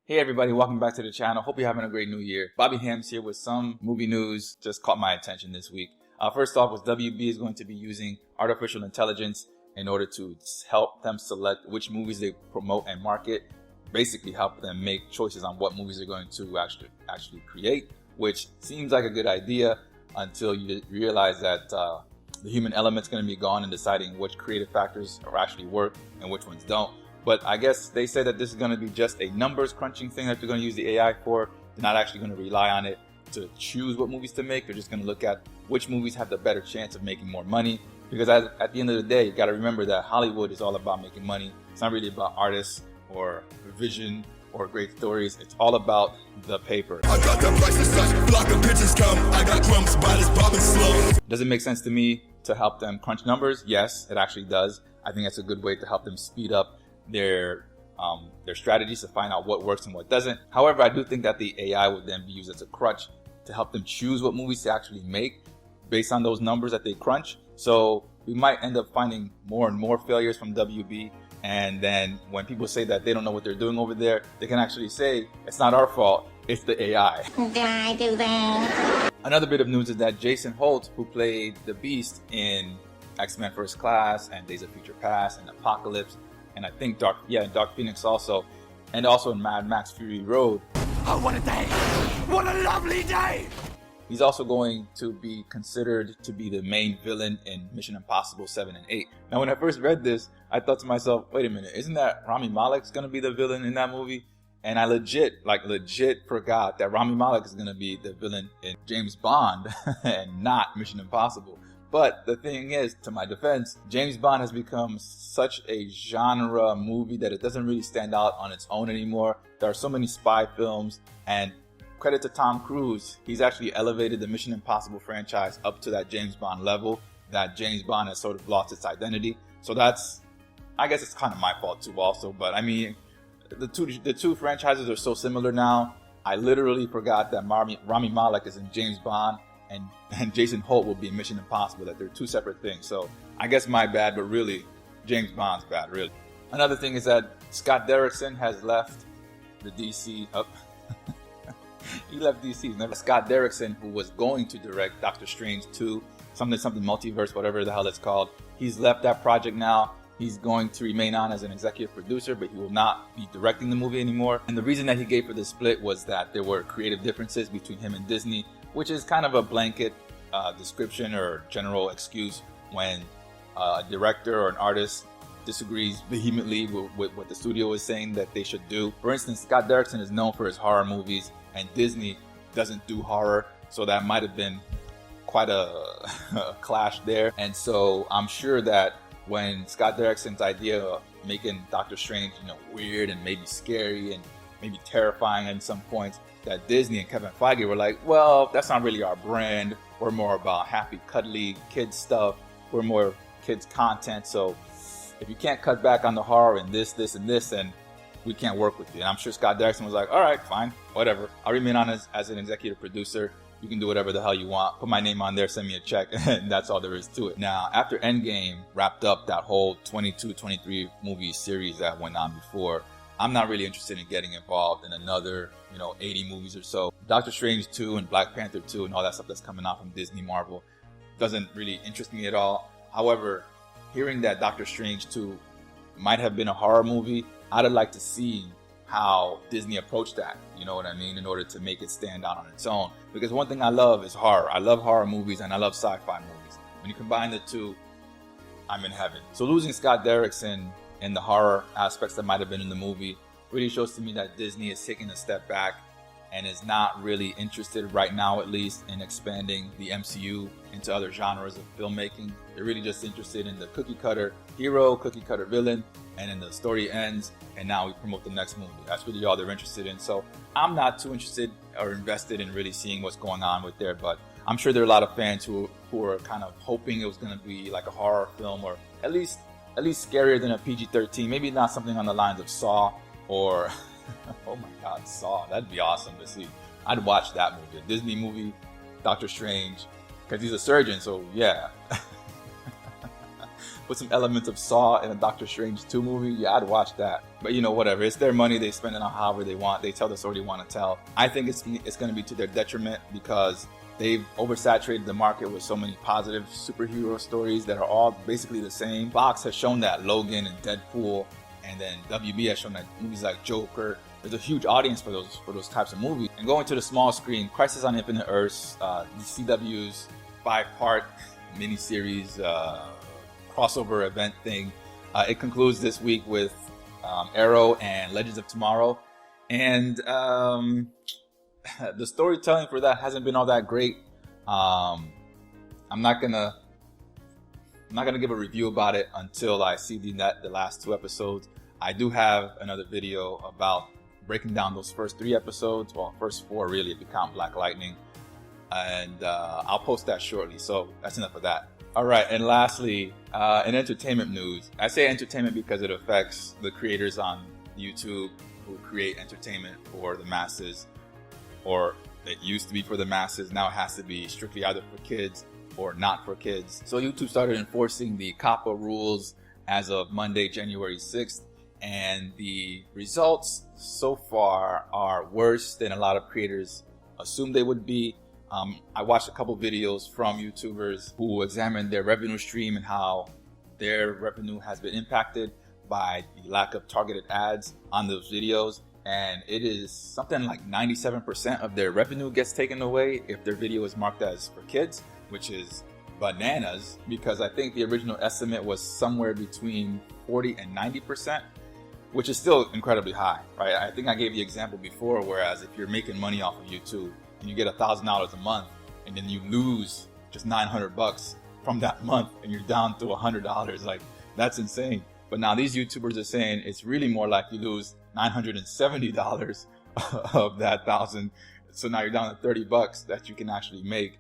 Hey everybody, welcome back to the channel. Hope you're having a great new year. Bobby Hams here with some movie news just caught my attention this week. First off, was WB is going to be using artificial intelligence in order to help them select which movies they promote and market. Basically help them make choices on what movies they're going to actually create, which seems like a good idea until you realize that the human element's going to be gone in deciding which creative factors actually work and which ones don't. But I guess they said that this is going to be just a numbers crunching thing that they're going to use the AI for. They're not actually going to rely on it to choose what movies to make. They're just going to look at which movies have the better chance of making more money. Because at the end of the day, you got to remember that Hollywood is all about making money. It's not really about artists or vision or great stories. It's all about the paper. I got the prices such, block the bitches come. I got crumbs, buy this bobbing slow. Does it make sense to me to help them crunch numbers? Yes, it actually does. I think that's a good way to help them speed up their strategies to find out what works and what doesn't. However, I do think that the AI would then be used as a crutch to help them choose what movies to actually make based on those numbers that they crunch. So we might end up finding more and more failures from WB. And then when people say that they don't know what they're doing over there, they can actually say, it's not our fault, it's the AI. Did I do that? Another bit of news is that Jason Holt, who played the Beast in X-Men First Class and Days of Future Past and Apocalypse, and I think Dark Phoenix also, and also in Mad Max Fury Road. Oh, what a day! What a lovely day! He's also going to be considered to be the main villain in Mission Impossible 7 and 8. Now, when I first read this, I thought to myself, wait a minute, isn't that Rami Malek's going to be the villain in that movie? And I legit forgot that Rami Malek is going to be the villain in James Bond and not Mission Impossible. But the thing is, to my defense, James Bond has become such a genre movie that it doesn't really stand out on its own anymore. There are so many spy films, and credit to Tom Cruise, he's actually elevated the Mission Impossible franchise up to that James Bond level that James Bond has sort of lost its identity. So I guess it's kind of my fault too also, but I mean, the two franchises are so similar now. I literally forgot that Rami Malek is in James Bond and Jason Holt will be in Mission Impossible, that they're two separate things. So I guess my bad, but really, James Bond's bad, really. Another thing is that Scott Derrickson has left the DC. He left DC. Never. Scott Derrickson, who was going to direct Doctor Strange 2, something multiverse, whatever the hell it's called. He's left that project now. He's going to remain on as an executive producer, but he will not be directing the movie anymore. And the reason that he gave for the split was that there were creative differences between him and Disney, which is kind of a blanket description or general excuse when a director or an artist disagrees vehemently with what the studio is saying that they should do. For instance, Scott Derrickson is known for his horror movies, and Disney doesn't do horror, so that might have been quite a clash there. And so I'm sure that when Scott Derrickson's idea of making Doctor Strange, weird and maybe scary and maybe terrifying at some points, that Disney and Kevin Feige were like, well, that's not really our brand. We're more about happy, cuddly kids stuff. We're more kids content. So if you can't cut back on the horror and this, and this, then we can't work with you. And I'm sure Scott Derrickson was like, all right, fine, whatever. I'll remain on as an executive producer. You can do whatever the hell you want. Put my name on there, send me a check, and that's all there is to it. Now, after Endgame wrapped up that whole 22, 23 movie series that went on before, I'm not really interested in getting involved in another, 80 movies or so. Doctor Strange 2 and Black Panther 2 and all that stuff that's coming out from Disney Marvel doesn't really interest me at all. However, hearing that Doctor Strange 2 might have been a horror movie, I'd have liked to see how Disney approached that, you know what I mean, in order to make it stand out on its own. Because one thing I love is horror. I love horror movies and I love sci-fi movies. When you combine the two, I'm in heaven. So losing Scott Derrickson and the horror aspects that might have been in the movie really shows to me that Disney is taking a step back and is not really interested right now, at least, in expanding the MCU into other genres of filmmaking. They're really just interested in the cookie cutter hero, cookie cutter villain, and then the story ends and now we promote the next movie. That's really all they're interested in. So I'm not too interested or invested in really seeing what's going on with there, but I'm sure there are a lot of fans who are kind of hoping it was going to be like a horror film, or at least scarier than a PG-13. Maybe not something on the lines of Saw or oh my god, Saw. That'd be awesome to see. I'd watch that movie, a Disney movie, Doctor Strange, because he's a surgeon, so yeah. with some elements of Saw and a Doctor Strange 2 movie, yeah, I'd watch that. But whatever, it's their money, they spend it on however they want, they tell the story they want to tell. I think it's going to be to their detriment because they've oversaturated the market with so many positive superhero stories that are all basically the same. Fox has shown that Logan and Deadpool, and then WB has shown that movies like Joker. There's a huge audience for those types of movies. And going to the small screen, Crisis on Infinite Earths, the CW's 5-part miniseries crossover event thing, it concludes this week with Arrow and Legends of Tomorrow. And the storytelling for that hasn't been all that great. I'm not gonna give a review about it until I see the last 2 episodes. I do have another video about breaking down those first 3 episodes, well, first 4 really if you count Black Lightning, and I'll post that shortly. So that's enough of that. All right, and lastly, in entertainment news, I say entertainment because it affects the creators on YouTube who create entertainment for the masses. Or it used to be for the masses, now it has to be strictly either for kids or not for kids. So YouTube started enforcing the COPPA rules as of Monday, January 6th, and the results so far are worse than a lot of creators assumed they would be. I watched a couple videos from YouTubers who examined their revenue stream and how their revenue has been impacted by the lack of targeted ads on those videos. And it is something like 97% of their revenue gets taken away if their video is marked as for kids, which is bananas, because I think the original estimate was somewhere between 40 and 90%, which is still incredibly high, right? I think I gave the example before, whereas if you're making money off of YouTube and you get $1,000 a month and then you lose just $900 from that month and you're down to $100, like that's insane. But now these YouTubers are saying it's really more like you lose $970 of that $1,000. So now you're down to $30 that you can actually make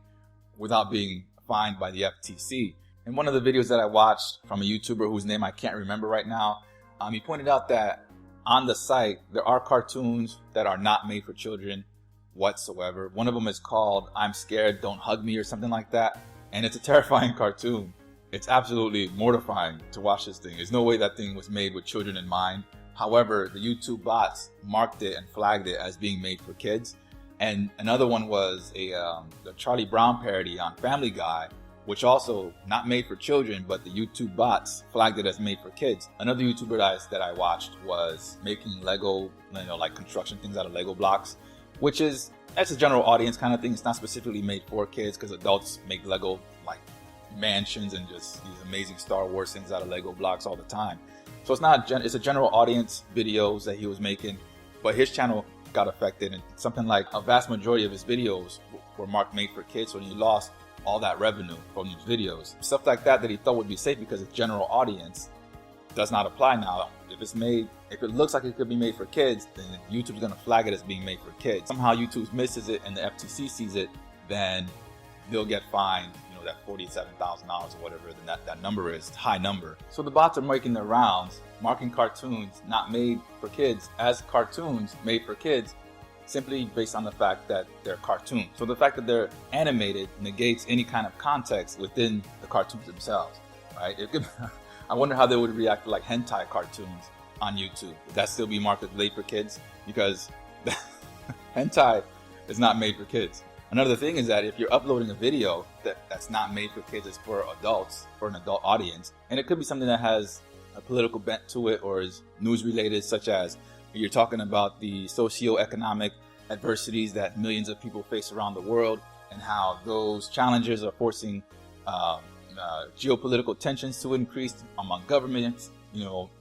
without being fined by the FTC. In one of the videos that I watched from a YouTuber whose name I can't remember right now, he pointed out that on the site there are cartoons that are not made for children whatsoever. One of them is called "I'm Scared, Don't Hug Me" or something like that, and it's a terrifying cartoon. It's absolutely mortifying to watch this thing. There's no way that thing was made with children in mind. However, the YouTube bots marked it and flagged it as being made for kids. And another one was a Charlie Brown parody on Family Guy, which also not made for children, but the YouTube bots flagged it as made for kids. Another YouTuber that I watched was making Lego, like construction things out of Lego blocks, that's a general audience kind of thing. It's not specifically made for kids because adults make Lego like mansions and just these amazing Star Wars things out of Lego blocks all the time. So it's a general audience videos that he was making, but his channel got affected, and something like a vast majority of his videos were marked made for kids, so he lost all that revenue from these videos. Stuff like that he thought would be safe because it's general audience does not apply now. If it looks like it could be made for kids, then YouTube's gonna flag it as being made for kids. Somehow YouTube misses it and the FTC sees it, then they'll get fined, that $47,000 or whatever that number is, high number. So the bots are making their rounds, marking cartoons not made for kids as cartoons made for kids, simply based on the fact that they're cartoons. So the fact that they're animated negates any kind of context within the cartoons themselves, right? I wonder how they would react to like hentai cartoons on YouTube. Would that still be marked as made for kids? Because hentai is not made for kids. Another thing is that if you're uploading a video that's not made for kids, it's for adults, for an adult audience, and it could be something that has a political bent to it or is news related, such as you're talking about the socioeconomic adversities that millions of people face around the world and how those challenges are forcing geopolitical tensions to increase among governments,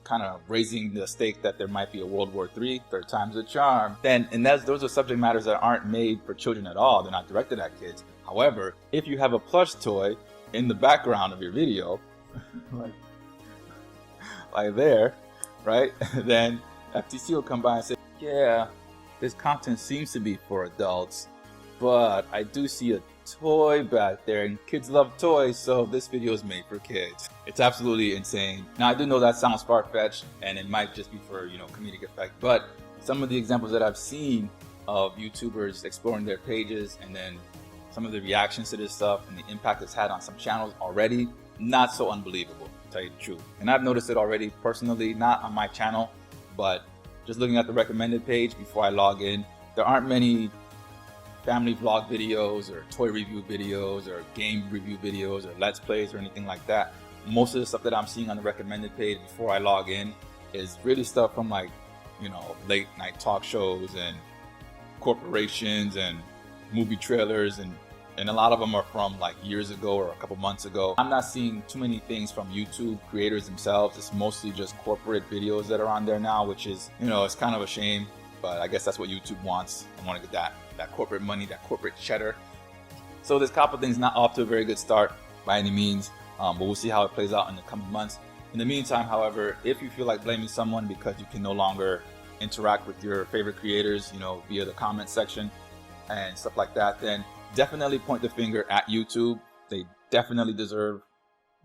kind of raising the stake that there might be a World War III, third time's a charm. Those are subject matters that aren't made for children at all. They're not directed at kids. However, if you have a plush toy in the background of your video, like there, right? Then FTC will come by and say, yeah, this content seems to be for adults, but I do see a toy back there and kids love toys, so this video is made for kids. It's absolutely insane. Now I do know that sounds far-fetched and it might just be for comedic effect, but some of the examples that I've seen of YouTubers exploring their pages and then some of the reactions to this stuff and the impact it's had on some channels already, not so unbelievable. tell you the truth. And I've noticed it already personally, not on my channel, but just looking at the recommended page before I log in, there aren't many family vlog videos or toy review videos or game review videos or let's plays or anything like that. Most of the stuff that I'm seeing on the recommended page before I log in is really stuff from like, you know, late night talk shows and corporations and movie trailers, and a lot of them are from like years ago or a couple months ago. I'm not seeing too many things from YouTube creators themselves. It's mostly just corporate videos that are on there now, which is, you know, it's kind of a shame, but I guess that's what YouTube wants. They want to get that corporate money, that corporate cheddar. So this COPPA thing's not off to a very good start by any means, but we'll see how it plays out in the coming months. In the meantime, however, if you feel like blaming someone because you can no longer interact with your favorite creators, you know, via the comment section and stuff like that, then definitely point the finger at YouTube. They definitely deserve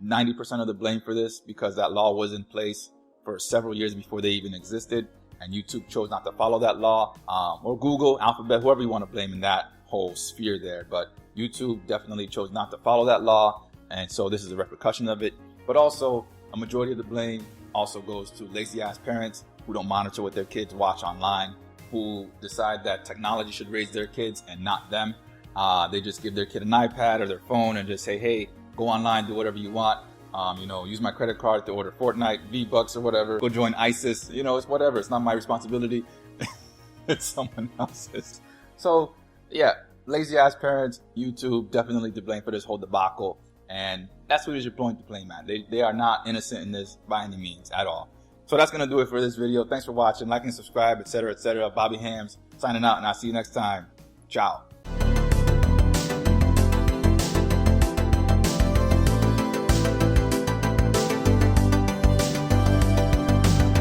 90% of the blame for this, because that law was in place for several years before they even existed, and YouTube chose not to follow that law, or Google, Alphabet, whoever you want to blame in that whole sphere there. But YouTube definitely chose not to follow that law, and so this is a repercussion of it. But also, a majority of the blame also goes to lazy ass parents who don't monitor what their kids watch online, who decide that technology should raise their kids and not them. They just give their kid an iPad or their phone and just say, hey, go online, do whatever you want. You know, use my credit card to order Fortnite, V-Bucks or whatever. Go join ISIS. You know, it's whatever. It's not my responsibility. It's someone else's. So, yeah, lazy ass parents, YouTube, definitely to blame for this whole debacle. And that's who you're point to blame at. They are not innocent in this by any means at all. So that's going to do it for this video. Thanks for watching. Like and subscribe, etc., etc. Bobby Hams signing out, and I'll see you next time. Ciao.